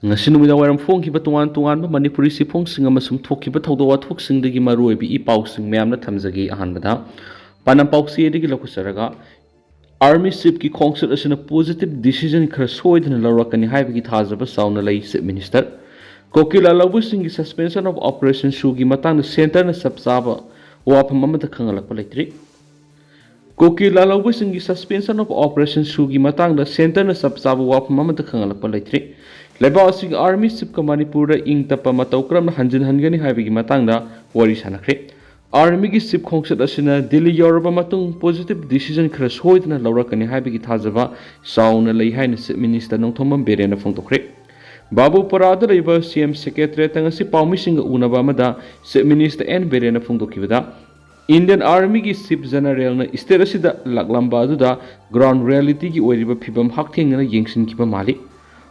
ngasi numida wairam phongkiba tongan tongan manipuri siphongsinga masum thokkiba thawdo wathoksingi maruibi I pausing mayamna thamjagi ahanbada panam pausi edigi lokusaraga army ship ki khongsat asina positive decision khara soidna lawrakani haibagi thajaba sauna lei chief minister Kuki Lalong singi suspension of operation shugi matang center na sabsaba wapam amata khangalakpa leitri Kuki Lalong singi suspension of operation shugi matang center na sabsaba wapam amata khangalakpa leitri Lebasing army ship ka Manipur ing tapa matawkram na hanjin hangani haibagi matang da wari sanakre army gi ship khongsat asina Delhi yoraba matung positive decision khara soidna lawrakani haibagi thajaba sauna lei haina chief minister nongthomam berena phongtokre Babu Parada River CM Secretary Tangasi Paumising Unabamada, Chief Minister N. Berena Fungdokivada, Indian Army ki Ship General na Isterasida Laglambada, ground reality ki Weriba Pibam Hakting na Yingsin Kipa Mali,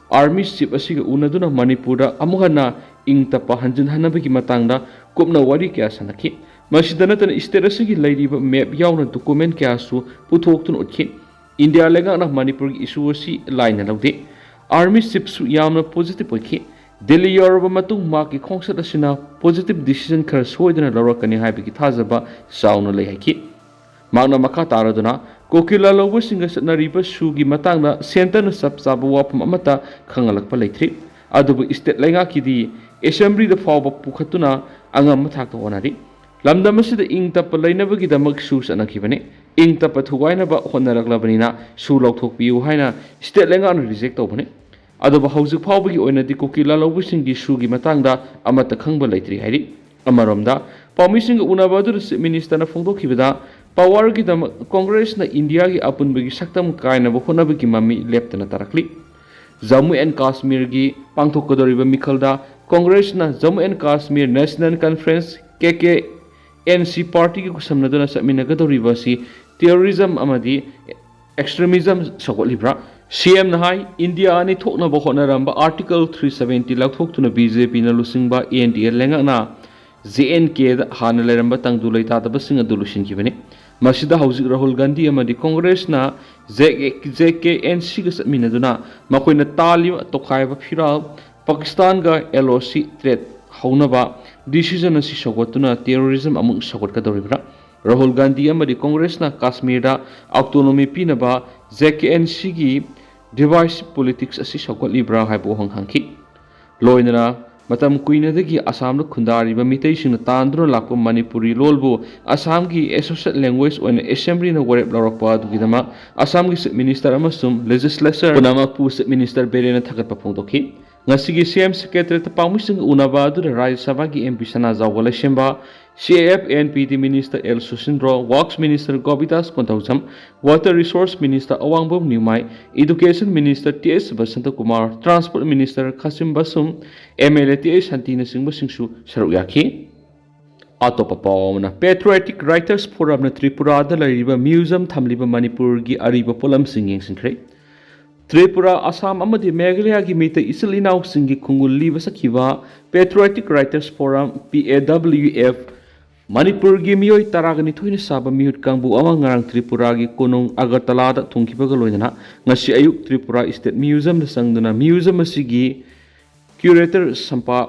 Army Ship Asiga Unaduna Manipura, Amuhana, Ing Tapa Hanjin Hanabiki Matanga, Kupna Wari Kiasanaki, Masidanatan Isterasigi Lady Map Yauna document Kiasu, Putoktun Utki, India Legana Manipur issue si line alaude. Army ships yamna positive oiki Delhi yoraba matung maki khongsat asina positive decision khara soidana lawrakani haibagi thajaba sauna lei haiki magna makha taraduna Kuki Lalong singa satnariba sugi matangna center na sabsaba wapam amata khangalakpa leithri adubu state lenga kidi assembly da fawba pukhatuna angam mathakta onari lamdam asida ing tapa leinabagi damak su sanakibane ing tapa thuwaina ba honaraklabanina su lawthokpiu haina state lenga na reject tawbane aduba haujuk phawbagi oinadi Kuki Lalong singi sugi matangda amata khangba leitri hairi amaromda pawmising unaba du minister na phongdokhibada power gi dam congress na india gi apunbagi saktam kaina ba honabagi mami leptana tarakli Jammu and Kashmir gi pangthokkodoriba mikhalda congress na Jammu and Kashmir national conference KKNC party gi kusamnaduna saminagadoriba si terrorism amadi extremism sakolibra CM Nahai India ani thokna ba khonaramba article 370 lakthoktuna BJP na lusingba ANDL lengana JNK da hana leramba tangdu leita da basinga dulusin kibane masida haujik Rahul Gandhi amadi Congress na JKNC ga saminaduna makoina talim tokhaiba phiral Pakistan ga LOC threat haunaba decision asi sogotuna terrorism amung sogot ka doribra Rahul Gandhi amadi Congress na Kashmir da autonomy pinaba JKNC gi divisive politics asi sogotlibra haibo hanghanki loinara matam kuinadagi Assam da khundariba mitaising tandro lakpa Manipuri lolbu Assam gi associate language on assembly na warep larakpa dugidama Assam gi minister amasum legislature punama pu minister berena thagatpa phongdokhi ngasigi CM secretary ta pangmising unaba du Rajya Sabha gi MP sana jawala semba CAF NPD minister L Susindro works minister Gobidas Kontausam water resource minister Awangbom Nimai education minister TS Basanta Kumar transport minister Kasim Basum MLA TS Santina Singh Singsu Saruyaki atopa pawna Patriotic Writers Forum na Tripura da lariba museum thamliba Manipur gi ariba polam singing singkre Tripura Assam amadi Meghalaya gi mita isilinaw singi khungul liba sakiba Patriotic Writers Forum PAWF Manipur gi miyoi taragani thoina saba mihut kangbu ama ngarang Tripura gi konong Agartala da thungkibaga loinana ngasi ayuk Tripura State Museum da sangduna museum asigi curator sampa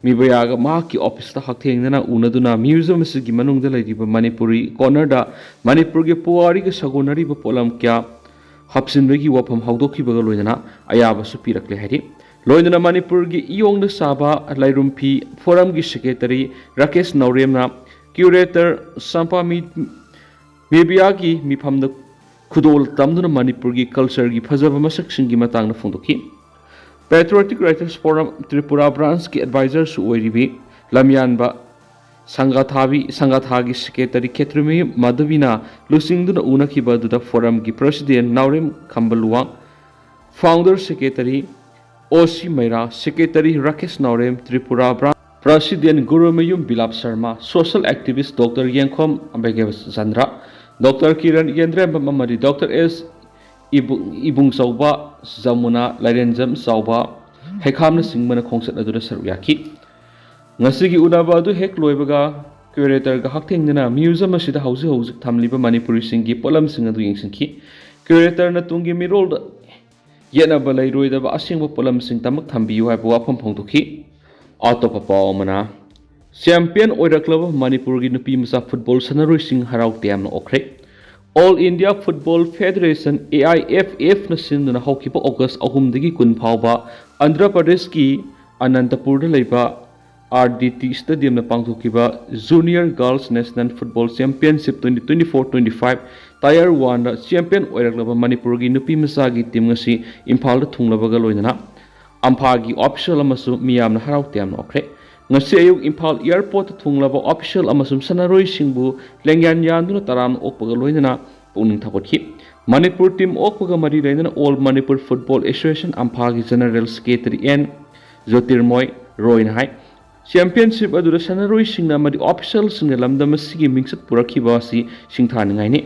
mibayaga ma ki office ta hakthengna unaduna museum asigi manungda laidiba Manipuri corner da Manipur gi puari ga sagonari ba polam kya hapsinbagi wapam hawdokhibaga loinana ayaba su pirakle hari loinana Manipur gi iyong da saba lairumpi forum gi secretary Rakesh Nauremna curator sampa mibiyagi mifamda khudol tamduna Manipur gi culture gi phajaba masak singi matangna phongdokhi Patriotic Writers Forum Tripura branch ki advisor su oiribi lamyanba sangathagi secretary Khetrumi Madhavina lusingduna unakhiba duda forum gi president Naurem Khambaluwa founder secretary OC Maira secretary Rakesh Naurem Tripura branch President Gurumayum Bilap Sharma, social activist Dr. Yankom Ambegevas Chandra, Dr. Kiran Yendrem Mamadi, Dr. S. Ibung Sauba, Zamuna, Larenjam Sauba, Hekamna Singmana Kongsat Adura Saruyaki. Nasigi Unabadu Hek Loibaga, curator Gahaktingna, Museum Ashida House Tamliba Manipuri Singi, Polam Singadu Yingsinki, curator Natungi Mirol ꯌꯦꯠꯅꯕ ꯂꯩꯔꯣꯏꯗꯕ ꯑꯁꯦꯡꯕ ꯄꯣꯠꯂꯝꯁꯤꯡ ꯇꯃꯛ ꯊꯝꯕꯤꯌꯨ ꯍꯥꯏꯕ ꯋꯥꯐꯝ ꯐꯣꯡꯗꯣꯛꯈꯤ꯫ ꯑꯇꯣꯞꯄ ꯄꯥꯎ ꯑꯃꯅ champion ꯑꯣꯏꯔꯛꯂꯕ ꯃꯅꯤꯄꯨꯔꯒꯤ ꯅꯨꯄꯤ ꯃꯆꯥ ꯐꯨꯠꯕꯣꯜ ꯁꯥꯟꯅꯔꯣꯏꯁꯤꯡ ꯍꯔꯥꯎ ꯇꯌꯥꯝꯅ ꯑꯣꯛꯈ꯭ꯔꯦ꯫ ꯑꯣꯜ ꯏꯟꯗꯤꯌꯥ ꯐꯨꯠꯕꯣꯜ ꯐꯦꯗꯔꯦꯁꯟ AIFFꯅ ꯁꯤꯟꯗꯨꯅ ꯍꯧꯈꯤꯕ ꯑꯣꯒꯁꯠ 3ꯗꯒꯤ 10 ꯐꯥꯎꯕ ꯑꯟꯙ꯭ꯔ ꯄ꯭ꯔꯗꯦꯁꯀꯤ ꯑꯅꯟꯇꯄꯨꯔꯗ ꯂꯩꯕ RDT ꯁ꯭ꯇꯦꯗꯤꯌꯝꯗ ꯄꯥꯡꯊꯣꯛꯈꯤꯕ junior girls national football championship 2024-25 tier 1ꯗ ꯆꯦꯝꯄꯤꯌꯟ ꯑꯣꯏꯔꯛꯂꯕ ꯃꯅꯤꯄꯨꯔꯒꯤ ꯅꯨꯄꯤ ꯃꯆꯥꯒꯤ ꯇꯤꯝ ꯉꯁꯤ ꯏꯝꯐꯥꯜꯗ ꯊꯨꯡꯂꯕꯒ ꯂꯣꯏꯅꯅ ꯑꯝꯐꯥꯒꯤ ꯑꯣꯐꯤꯁꯤꯌꯦꯜ ꯑꯃꯁꯨꯡ ꯃꯤꯌꯥꯝꯅ ꯍꯔꯥꯎ ꯇꯌꯥꯝꯅ ꯑꯣꯛꯈ꯭ꯔꯦ꯫ ꯉꯁꯤ ꯑꯌꯨꯛ ꯏꯝꯐꯥꯜ ꯏꯌꯥꯔꯄꯣꯔꯠꯇ ꯊꯨꯡꯂꯕ ꯑꯣꯐꯤꯁꯤꯌꯦꯜ ꯑꯃꯁꯨꯡ ꯁꯥꯟꯅꯔꯣꯏꯁꯤꯡꯕꯨ ꯂꯦꯡꯌꯥꯟ ꯌꯥꯟꯗꯨꯅ ꯇꯔꯥꯝꯅ ꯑꯣꯛꯄꯒ ꯂꯣꯏꯅꯅ ꯄꯨꯛꯅꯤꯡ ꯊꯧꯒꯠꯈꯤ꯫ ꯃꯅꯤꯄꯨꯔ ꯇꯤꯝ ꯑꯣꯛꯄꯒ ꯃꯔꯤ ꯂꯩꯅꯅ ꯑꯣꯜ ꯃꯅꯤꯄꯨꯔ ꯐꯨꯠꯕꯣꯜ ꯑꯦꯁꯣꯁꯤꯌꯦꯁꯟ ꯑꯝꯐꯥꯒꯤ ꯖꯦꯅꯔꯦꯜ ꯁꯦꯀ꯭ꯔꯦꯇꯔꯤ N. ꯖꯣꯇꯤꯔꯃꯣꯏ ꯔꯣꯏꯅ ꯍꯥꯏ ꯆꯦꯝꯄꯤꯌꯟꯁꯤꯞ ꯑꯗꯨꯗ ꯁꯥꯟꯅꯔꯣꯏꯁꯤꯡꯅ ꯑꯃꯗꯤ ꯑꯣꯐꯤꯁꯤꯌꯦꯜꯁꯤꯡꯅ ꯂꯝꯗꯝ ꯑꯁꯤꯒꯤ ꯃꯤꯡꯆꯠ ꯄꯨꯔꯛꯈꯤꯕ ꯑꯁꯤ ꯁꯤꯡꯊꯥꯅꯤꯡꯉꯥꯏꯅꯤ꯫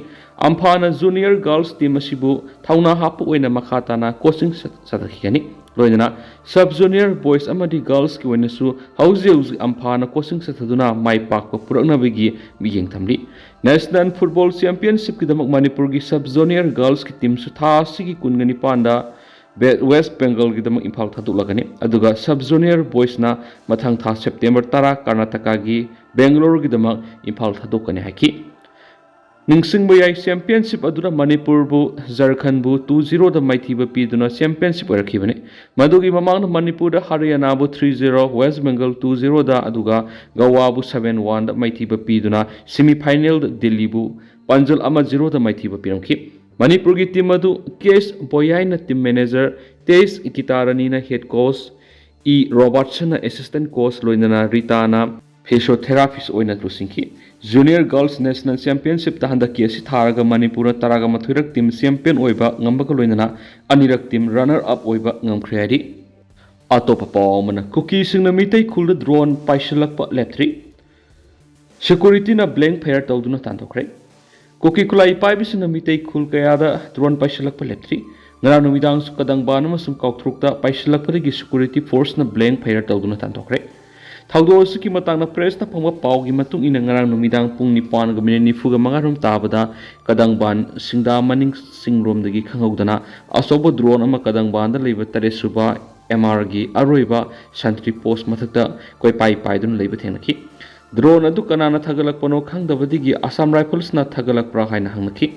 ꯑꯝꯐꯥꯅ ꯖꯨꯅꯤꯌꯔ ꯒꯥꯔꯜꯁ ꯇꯤꯝ ꯑꯁꯤꯕꯨ ꯊꯧꯅꯥ ꯍꯥꯞꯄ ꯑꯣꯏꯅ ꯃꯈꯥ ꯇꯥꯅ ꯀꯣꯆꯤꯡ ꯆꯠꯊꯈꯤꯒꯅꯤ꯫ ꯂꯣꯏꯅꯅ ꯁꯕ ꯖꯨꯅꯤꯌꯔ ꯕꯣꯏꯁ ꯑꯃꯗꯤ ꯒꯥꯔꯜꯁꯀꯤ ꯑꯣꯏꯅꯁꯨ ꯍꯧꯖꯤꯛ ꯑꯝꯐꯥꯅ ꯀꯣꯆꯤꯡ ꯆꯠꯊꯗꯨꯅ ꯃꯥꯏ ꯄꯥꯛꯄ ꯄꯨꯔꯛꯅꯕꯒꯤ ꯃꯤꯠꯌꯦꯡ ꯊꯝꯂꯤ꯫ ꯅꯦꯁꯅꯦꯜ ꯐꯨꯠꯕꯣꯜ ꯆꯦꯝꯄꯤꯌꯟꯁꯤꯞꯀꯤꯗꯃꯛ ꯃꯅꯤꯄꯨꯔꯒꯤ ꯁꯕ ꯖꯨꯅꯤꯌꯔ ꯒꯥꯔꯜꯁꯀꯤ ꯇꯤꯝꯁꯨ ꯊꯥ ꯑꯁꯤꯒꯤ 29ꯗ ꯋꯦꯁꯠ ꯕꯦꯡꯒꯜꯒꯤꯗꯃꯛ ꯏꯝꯐꯥꯜ ꯊꯥꯗꯣꯛꯂꯒꯅꯤ꯫ ꯑꯗꯨꯒ ꯁꯕ ꯖꯨꯅꯤꯌꯔ ꯕꯣꯏꯁꯅ ꯃꯊꯪ ꯊꯥ ꯁꯦꯞꯇꯦꯝꯕꯔ 10 ꯀꯔꯅꯥꯇꯀꯥꯒꯤ ꯕꯦꯡꯒꯂꯨꯔꯨꯒꯤꯗꯃꯛ ꯏꯝꯐꯥꯜ ꯊꯥꯗꯣꯛꯀꯅꯤ ꯍꯥꯏꯈꯤ꯫ ꯅꯤꯡꯁꯤꯡꯕ ꯌꯥꯏ ꯆꯦꯝꯄꯤꯌꯟꯁꯤꯞ ꯑꯗꯨꯅ ꯃꯅꯤꯄꯨꯔꯕꯨ ꯓꯥꯔꯈꯟꯗꯕꯨ 2-0ꯗ ꯃꯥꯏꯊꯤꯕ ꯄꯤꯗꯨꯅ ꯆꯦꯝꯄꯤꯌꯟꯁꯤꯞ ꯑꯣꯏꯔꯛꯈꯤꯕꯅꯤ꯫ ꯃꯗꯨꯒꯤ ꯃꯃꯥꯡꯗ ꯃꯅꯤꯄꯨꯔꯗ ꯍꯔꯤꯌꯥꯅꯥꯕꯨ 3-0, ꯋꯦꯁꯠ ꯕꯦꯡꯒꯜ 2-0ꯗ ꯑꯗꯨꯒ ꯒꯋꯥꯕꯨ 7-1ꯗ ꯃꯥꯏꯊꯤꯕ ꯄꯤꯗꯨꯅ ꯁꯦꯃꯤ-ꯐꯥꯏꯅꯦꯜꯗ ꯗꯤꯜꯂꯤꯕꯨ ꯄꯟꯖꯜ 1-0ꯗ ꯃꯥꯏꯊꯤꯕ ꯄꯤꯔꯝꯈꯤ꯫ ꯃꯅꯤꯄꯨꯔꯒꯤ ꯇꯤꯝ ꯑꯗꯨ ꯀꯦꯁ ꯕꯣꯌꯥꯏꯅ ꯇꯤꯝ ꯃꯦꯅꯦꯖꯔ, ꯇꯦꯖ ꯒꯤꯇꯥꯔꯥꯅꯤꯅ ꯍꯦꯗ ꯀꯣꯆ, ꯔꯣꯕꯥꯔꯠꯁꯟꯅ ꯑꯦꯁꯤꯁꯇꯦꯟꯠ ꯀꯣꯆ ꯂꯣꯏꯅꯅ ꯔꯤꯇꯥꯅ ꯐꯤꯖꯤꯑꯣꯊꯦꯔꯥꯄꯤꯁꯠ ꯑꯣꯏꯅ ꯂꯨꯆꯤꯡꯈꯤ꯫ ꯖꯨꯅꯤꯌꯔ ꯒꯥꯔꯜꯁ ꯅꯦꯁꯅꯦꯜ ꯆꯦꯝꯄꯤꯌꯟꯁꯤꯞꯇ ꯍꯟꯗꯛꯀꯤ ꯑꯁꯤ ꯊꯥꯔꯒ ꯃꯅꯤꯄꯨꯔꯅ 12ꯔꯛ ꯇꯤꯝ ꯆꯦꯝꯄꯤꯌꯟ ꯑꯣꯏꯕ ꯉꯝꯕꯒ ꯂꯣꯏꯅꯅ 2ꯔꯛ ꯇꯤꯝ ꯔꯅꯔ ꯑꯞ ꯑꯣꯏꯕ ꯉꯝꯈ꯭ꯔꯦ ꯍꯥꯏꯔꯤ꯫ ꯑꯇꯣꯞꯄ ꯄꯥꯎ ꯑꯃꯅ ꯀꯨꯀꯤꯁꯤꯡꯅ ꯃꯤꯇꯩ ꯈꯨꯜꯗ ꯗ꯭ꯔꯣꯟ ꯄꯥꯏꯁꯤꯜꯂꯛꯄ ꯂꯦꯞꯇ꯭ꯔꯤ꯫ ꯁꯦꯀ꯭ꯌꯨꯔꯤꯇꯤꯅ ꯕ꯭ꯂꯦꯡ ꯐꯌꯔ ꯇꯧꯗꯨꯅ ꯇꯥꯟꯊꯣꯛꯈ꯭ꯔꯦ꯫ ꯀꯨꯀꯤ ꯈꯨꯠꯂꯥꯏ ꯄꯥꯏꯕꯁꯤꯡꯅ ꯃꯤꯇꯩ ꯈꯨꯜ ꯀꯌꯥꯗ ꯗ꯭ꯔꯣꯟ ꯄꯥꯏꯁꯤꯜꯂꯛꯄ ꯂꯦꯞꯇ꯭ꯔꯤ꯫ ꯉꯔꯥꯡ ꯅꯨꯃꯤꯗꯥꯡꯁꯨ ꯀꯗꯪꯕꯥꯟ ꯑꯃꯁꯨꯡ ꯀꯥꯎꯊ꯭ꯔꯨꯛꯇ ꯄꯥꯏꯁꯤꯜꯂꯛꯄꯗꯒꯤ ꯁꯦꯀ꯭ꯌꯨꯔꯤꯇꯤ ꯐꯣꯔꯁꯅ ꯕ꯭ꯂꯦꯡ ꯐꯌꯔ ꯇꯧꯗꯨꯅ ꯇꯥꯟꯊꯣꯛꯈ꯭ꯔꯦ꯫ ꯊꯧꯗꯣꯛ ꯑꯁꯤꯒꯤ ꯃꯇꯥꯡꯗ ꯄ꯭ꯔꯦꯁꯅ ꯐꯪꯕ ꯄꯥꯎꯒꯤ ꯃꯇꯨꯡ ꯏꯟꯅ ꯉꯔꯥꯡ ꯅꯨꯃꯤꯗꯥꯡ ꯄꯨꯡ 9:45 ꯇꯥꯕꯗ ꯀꯗꯪꯕꯥꯟ ꯁꯤꯡꯗꯥ ꯃꯅꯤꯡ ꯆꯤꯡꯔꯣꯝꯗꯒꯤ ꯈꯪꯍꯧꯗꯅ ꯑꯆꯧꯕ ꯗ꯭ꯔꯣꯟ ꯑꯃ ꯀꯗꯪꯕꯥꯟꯗ ꯂꯩꯕ 3ꯔd MRꯒꯤ ꯑꯔꯣꯏꯕ ꯁꯟꯇ꯭ꯔꯤ ꯄꯣꯁꯠ ꯃꯊꯛꯇ ꯀꯣꯏꯄꯥꯏ ꯄꯥꯏꯗꯨꯅ ꯂꯩꯕ ꯊꯦꯡꯅꯈꯤ꯫ ꯗ꯭ꯔꯣꯟ ꯑꯗꯨ ꯀꯅꯥꯅ ꯊꯥꯒꯠꯂꯛꯄꯅꯣ ꯈꯪꯗꯕꯗꯒꯤ ꯑꯁꯥꯝ ꯔꯥꯏꯐꯜꯁꯅ ꯊꯥꯒꯠꯂꯛꯄ꯭ꯔꯥ ꯍꯥꯏꯅ ꯍꯪꯅꯈꯤ꯫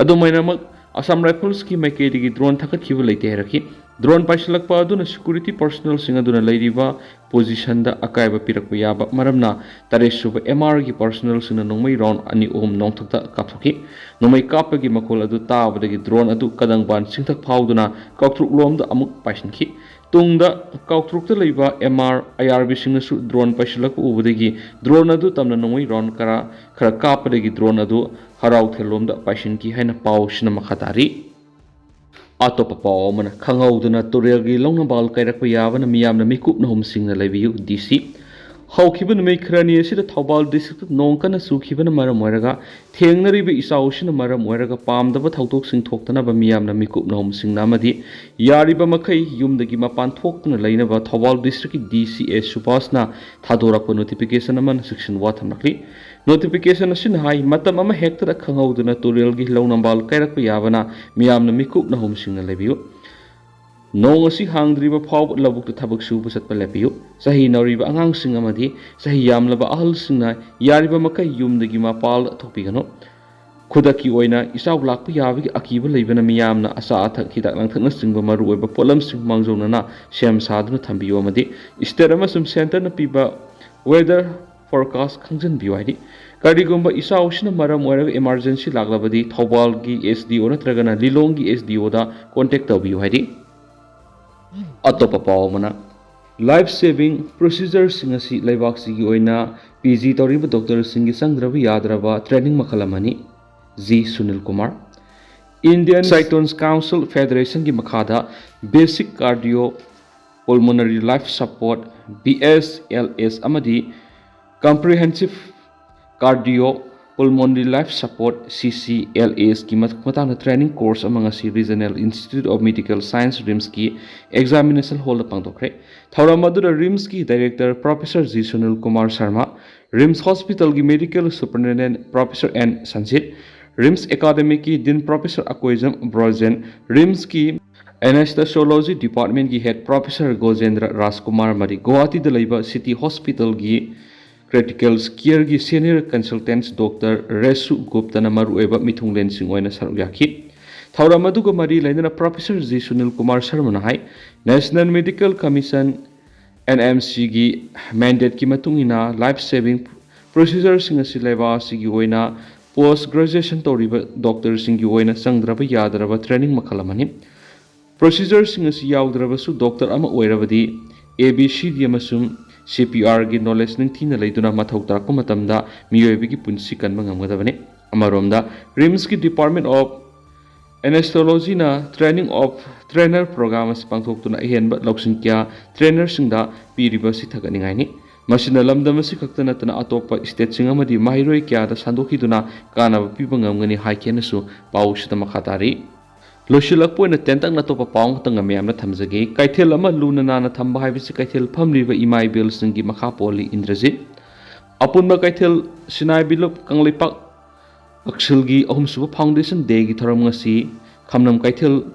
ꯑꯗꯨꯃꯥꯏꯅꯃꯛ ꯑꯁꯥꯝ ꯔꯥꯏꯐꯜꯁꯀꯤ ꯃꯥꯏꯀꯩꯗꯒꯤ ꯗ꯭ꯔꯣꯟ ꯊꯥꯒꯠꯈꯤꯕ ꯂꯩꯇꯦ ꯍꯥꯏꯔꯛꯈꯤ꯫ ꯗ꯭ꯔꯣꯟ ꯄꯥꯏꯁꯤꯜꯂꯛꯄ ꯑꯗꯨꯅ ꯁꯦꯀ꯭ꯌꯨꯔꯤꯇꯤ ꯄꯔꯁꯣꯅꯦꯜꯁꯤꯡ ꯑꯗꯨꯅ ꯂꯩꯔꯤꯕ ꯄꯣꯖꯤꯁꯟꯗ ꯑꯀꯥꯏꯕ ꯄꯤꯔꯛꯄ ꯌꯥꯕ ꯃꯔꯝꯅ 3ꯔd MRꯒꯤ ꯄꯔꯁꯣꯅꯦꯜꯁꯤꯡꯅ ꯅꯣꯡꯃꯩ ꯔꯥꯎꯟ 2 ꯅꯣꯡꯊꯛꯇ ꯀꯥꯞꯊꯣꯛꯈꯤ꯫ ꯅꯣꯡꯃꯩ ꯀꯥꯞꯄꯒꯤ ꯃꯈꯣꯜ ꯑꯗꯨ ꯇꯥꯕꯗꯒꯤ ꯗ꯭ꯔꯣꯟ ꯑꯗꯨ ꯀꯗꯪꯕꯥꯟ ꯆꯤꯡꯊꯛ ꯐꯥꯎꯗꯨꯅ ꯀꯥꯎꯊ꯭ꯔꯨꯛꯂꯣꯝꯗ ꯑꯃꯨꯛ ꯄꯥꯏꯁꯤꯟꯈꯤ꯫ ꯇꯨꯡꯗ ꯀꯥꯎꯊ꯭ꯔꯨꯛꯇ ꯂꯩꯕ MR IRBꯁꯤꯡꯅꯁꯨ ꯗ꯭ꯔꯣꯟ ꯄꯥꯏꯁꯤꯜꯂꯛꯄ ꯎꯕꯗꯒꯤ ꯗ꯭ꯔꯣꯟ ꯑꯗꯨ ꯇꯝꯅ ꯅꯣꯡꯃꯩ ꯔꯥꯎꯟ ꯈꯔ ꯀꯥꯞꯄꯗꯒꯤ ꯗ꯭ꯔꯣꯟ ꯑꯗꯨ ꯍꯔꯥꯎꯊꯦꯜꯂꯣꯝꯗ ꯄꯥꯏꯁꯤꯟꯈꯤ ꯍꯥꯏꯅ ꯄꯥꯎꯁꯤꯅ ꯃꯈꯥ ꯇꯥꯔꯤ꯫ ꯑꯇꯣꯞꯄ ꯄꯥꯎ ꯑꯃꯅ ꯈꯪꯍꯧꯗꯅ ꯇꯨꯔꯦꯜꯒꯤ ꯂꯧꯅꯕꯥꯜ ꯀꯥꯏꯔꯛꯄ ꯌꯥꯕꯅ ꯃꯤꯌꯥꯝꯅ ꯃꯤꯀꯨꯞ ꯅꯍꯨꯝꯁꯤꯡꯅ ꯂꯩꯕꯤꯌꯨ DC꯫ ꯍꯧꯈꯤꯕ ꯅꯨꯃꯤꯠ ꯈꯔꯅꯤ ꯑꯁꯤꯗ ꯊꯧꯕꯥꯜ ꯗꯤꯁꯇ꯭ꯔꯤꯛꯇ ꯅꯣꯡ ꯀꯟꯅ ꯆꯨꯈꯤꯕꯅ ꯃꯔꯝ ꯑꯣꯏꯔꯒ ꯊꯦꯡꯅꯔꯤꯕ ꯏꯆꯥꯎꯁꯤꯅ ꯃꯔꯝ ꯑꯣꯏꯔꯒ ꯄꯥꯝꯗꯕ ꯊꯧꯗꯣꯛꯁꯤꯡ ꯊꯣꯛꯇꯅꯕ ꯃꯤꯌꯥꯝꯅ ꯃꯤꯀꯨꯞ ꯅꯍꯨꯝꯁꯤꯡꯅ ꯑꯃꯗꯤ ꯌꯥꯔꯤꯕ ꯃꯈꯩ ꯌꯨꯝꯗꯒꯤ ꯃꯄꯥꯟ ꯊꯣꯛꯇꯨꯅ ꯂꯩꯅꯕ ꯊꯧꯕꯥꯜ ꯗꯤꯁꯇ꯭ꯔꯤꯛꯀꯤ DC ꯁꯨꯕꯥꯁꯅ ꯊꯥꯗꯣꯔꯛꯄ ꯅꯣꯇꯤꯐꯤꯀꯦꯁꯟ ꯑꯃꯅ ꯆꯦꯛꯁꯤꯟꯋꯥ ꯊꯝꯂꯛꯂꯤ꯫ ꯅꯣꯇꯤꯐꯤꯀꯦꯁꯟ ꯑꯁꯤꯅ ꯍꯥꯏ ꯃꯇꯝ ꯑꯃ ꯍꯦꯛꯇꯗ ꯈꯪꯍꯧꯗꯅ ꯇꯨꯔꯦꯜꯒꯤ ꯂꯧꯅꯕꯥꯜ ꯀꯥꯏꯔꯛꯄ ꯌꯥꯕꯅ ꯃꯤꯌꯥꯝꯅ ꯃꯤꯀꯨꯞ ꯅꯍꯨꯝꯁꯤꯡꯅ ꯂꯩꯕꯤꯌꯨ꯫ ꯅꯣꯡ ꯑꯁꯤ ꯍꯥꯡꯗ꯭ꯔꯤꯕ ꯐꯥꯎꯕ ꯂꯧꯕꯨꯛꯇ ꯊꯕꯛ ꯁꯨꯕ ꯆꯠꯄ ꯂꯦꯞꯄꯤꯌꯨ꯫ ꯆꯍꯤ ꯅꯧꯔꯤꯕ ꯑꯉꯥꯡꯁꯤꯡ ꯑꯃꯗꯤ ꯆꯍꯤ ꯌꯥꯝꯂꯕ ꯑꯍꯜꯁꯤꯡꯅ ꯌꯥꯔꯤꯕ ꯃꯈꯩ ꯌꯨꯝꯗꯒꯤ ꯃꯄꯥꯟ ꯊꯣꯛꯄꯤꯒꯅꯨ꯫ ꯈꯨꯗꯛꯀꯤ ꯑꯣꯏꯅ ꯏꯆꯥꯎ ꯂꯥꯛꯄ ꯌꯥꯕꯒꯤ ꯑꯀꯤꯕ ꯂꯩꯕꯅ ꯃꯤꯌꯥꯝꯅ ꯑꯆꯥ ꯑꯊꯛ, ꯍꯤꯗꯥꯛ ꯂꯥꯡꯊꯛꯅꯆꯤꯡꯕ ꯃꯔꯨꯑꯣꯏꯕ ꯄꯣꯠꯂꯝꯁꯤꯡ ꯃꯥꯡꯖꯧꯅꯅ ꯁꯦꯝ ꯁꯥꯗꯨꯅ ꯊꯝꯕꯤꯌꯨ ꯑꯃꯗꯤ ꯁ꯭ꯇꯦꯠ ꯑꯃꯁꯨꯡ ꯁꯦꯟꯇꯔꯅ ꯄꯤꯕ ꯋꯦꯗꯔ ꯐꯣꯔꯀꯥꯁꯠ ꯈꯪꯖꯤꯟꯕꯤꯌꯨ ꯍꯥꯏꯔꯤ꯫ ꯀꯔꯤꯒꯨꯝꯕ ꯏꯆꯥꯎꯁꯤꯅ ꯃꯔꯝ ꯑꯣꯏꯔꯒ ꯏꯃꯥꯔꯖꯦꯟꯁꯤ ꯂꯥꯛꯂꯕꯗꯤ ꯊꯧꯕꯥꯜꯒꯤ SDO ꯅꯠꯇ꯭ꯔꯒꯅ ꯂꯤꯂꯣꯡꯒꯤ SDOꯗ ꯀꯣꯟꯇꯦꯛ ꯇꯧꯕꯤꯌꯨ ꯍꯥꯏꯔꯤ꯫ ꯑꯇꯣꯞꯄ ꯄꯥꯎ ꯑꯃꯅ ꯂꯥꯏꯐ ꯁꯦꯚꯤꯡ ꯄ꯭ꯔꯣꯁꯤꯖꯔꯁꯤꯡ ꯑꯁꯤ ꯂꯩꯕꯥꯛꯁꯤꯒꯤ ꯑꯣꯏꯅ PG ꯇꯧꯔꯤꯕ ꯗꯣꯛꯇꯔꯁꯤꯡꯒꯤ ꯆꯪꯗ꯭ꯔꯕ ꯌꯥꯗ꯭ꯔꯕ ꯇ꯭ꯔꯦꯅꯤꯡ ꯃꯈꯜ ꯑꯃꯅꯤ꯫ G. ꯁꯨꯅꯤꯜ ꯀꯨꯃꯥꯔ, ꯏꯟꯗꯤꯌꯟ ꯁꯥꯏꯇꯣꯟꯁ ꯀꯥꯎꯟꯁꯤꯜ ꯐꯦꯗꯔꯦꯁꯟꯒꯤ ꯃꯈꯥꯗ basic cardio pulmonary life support BSLS ꯑꯃꯗꯤ comprehensive cardio pulmonary life support CCLAꯁꯀꯤ ꯃꯇꯥꯡꯗ ꯇ꯭ꯔꯦꯅꯤꯡ ꯀꯣꯔꯁ ꯑꯃ ꯉꯁꯤ regional institute of medical science ꯔꯤꯝꯁꯀꯤ ꯑꯦꯛꯖꯥꯃꯤꯅꯦꯁꯟ ꯍꯣꯜꯗ ꯄꯥꯡꯊꯣꯛꯈ꯭ꯔꯦ꯫ ꯊꯧꯔꯝ ꯑꯗꯨꯗ ꯔꯤꯝꯁꯀꯤ director professor G. Sunil Kumar Sharma, RIMS ꯍꯣꯁꯄꯤꯇꯥꯜꯒꯤ medical superintendent professor N. Sanjit, RIMS ꯑꯦꯀꯥꯗꯦꯃꯤꯛꯀꯤ ꯗꯤꯟ ꯄ꯭ꯔꯣꯐꯦꯁꯔ ꯑꯀꯣꯏꯖꯝ ꯕ꯭ꯔꯣꯖꯦꯟ, ꯔꯤꯝꯁꯀꯤ Anesthesiology Department की Head Professor Gojendra Rajkumar Mari Guwahati da laiba City Hospital की Critical Care की Senior Consultants Dr. Resu Gupta na maru eba mitunglen sing oina saruk yaki. Thauram aduga mari lainana Professor G Sunil Kumar Sharma na hai National Medical Commission NMC की mandate की matungina life saving procedures sing asi laiba sigi oina post graduation tawriba doctor sing oina sangdraba yadraba training makhalamani. Procedures sing asi yaudravassu doctor ama oirabadi ABCD amasum CPR gi knowledge ning thina leiduna mathau tarakpa matamda miyoibi gi punsi kanba ngamgadabani. Amaromda RIMS ki Department of Anesthesiology na training of trainer program as pangthoktuna ihenba lauksing kya trainer singda piriba si thaganingai ni masina lamdam asi khaktana tana atopa state sing amadi mahiroi kya da sandokhiduna kanaba piba ngamgani haikenasu pawsida makhatari Loshilakpo na tentang na topa paung tanga mayam na thamjagi kaithel ama luna na thamba haibisi kaithel phamliba imai bil singi makha poli indrajit apunba kaithel sinai bilup kanglipak aksilgi ahumsuba foundation day gi thoram ngasi khamnam kaithel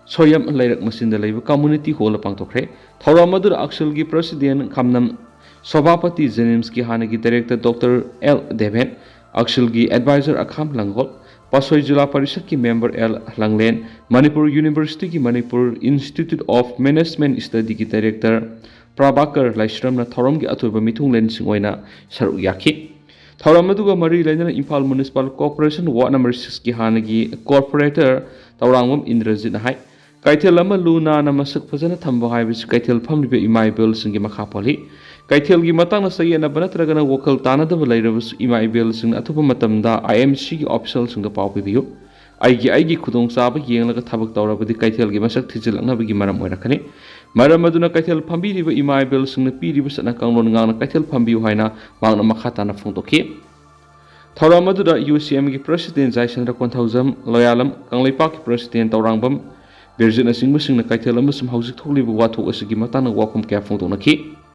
soyam lairak masinda laiba community hall pangthokhre thoram adur aksilgi president khamnam sabapati jenims ki hanagi director Dr. L Deven aksilgi advisor akham langhol Pasoi Jila Parishad ki member L Langlen, Manipur University ki Manipur Institute of Management Study ki director Prabhakar Laishram na thoram ki atuba mitunglen singoina saruk yaki. Thoram aduga mari lainana Imphal Municipal Corporation Ward number 6 ki hanagi corporator Taurangwam Indrajit na hai. Kaithel ama luna na masak phajana thamba haibis kaithel phamlibe imai bel singi makha poli. Kaithel gi matang na sayi na banatragana wakal tanadaba lairabus imai bel sing atuba matamda IMC gi official sing da paw pibiyo. Aigi khudong saba yenglaga thabak tawrabadi kaithel gi masak thijilakna bagi maram oirakani. Maram aduna kaithel phambi riba imai bel sing na piriba satna kanglon ngana kaithel phambiyo haina mangna makhatana phongtokhi. Thoram aduda UCM gi president Jaisandra Konthaujam Loyalam Kangleipak ki president Taurangbam Virgin asing musing na kaithel amasum haujik thokliba wathok asigi matang na wakhum kya phongtoknakhi.